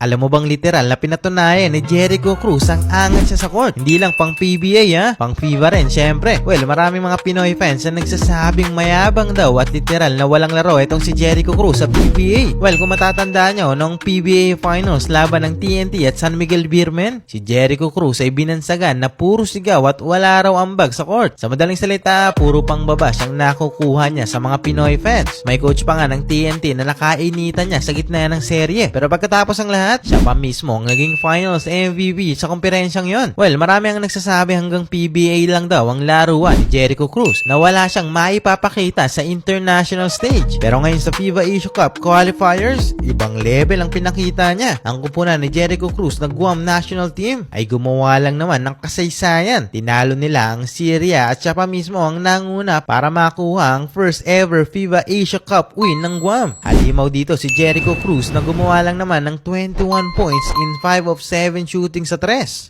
Alam mo bang literal na pinatunayan ni Jericho Cruz ang angat siya sa court? Hindi lang pang PBA pang FIBA rin syempre. Well, maraming mga Pinoy fans na nagsasabing mayabang daw at literal na walang laro itong si Jericho Cruz sa PBA. Well, kung matatandaan nyo, nung PBA Finals laban ng TNT at San Miguel Beermen, si Jericho Cruz ay binansagan na puro sigaw at wala raw ambag sa court. Sa madaling salita, puro pang baba siyang nakukuha niya sa mga Pinoy fans. May coach pa nga ng TNT na nakainitan niya sa gitna ng serye. Pero pagkatapos ng lahat, siya pa mismo ang naging finals MVP sa komperensyang yon. Well, marami ang nagsasabi hanggang PBA lang daw ang laruan ni Jericho Cruz na wala siyang maipapakita sa international stage. Pero ngayon sa FIBA Asia Cup qualifiers, ibang level ang pinakita niya. Ang kupunan ni Jericho Cruz na Guam national team ay gumawa lang naman ng kasaysayan. Tinalo nila ang Syria at siya pa mismo ang nanguna para makuha ang first ever FIBA Asia Cup win ng Guam. Halimaw dito si Jericho Cruz na gumawa lang naman ng 21 points in 5 of 7 shooting sa 3.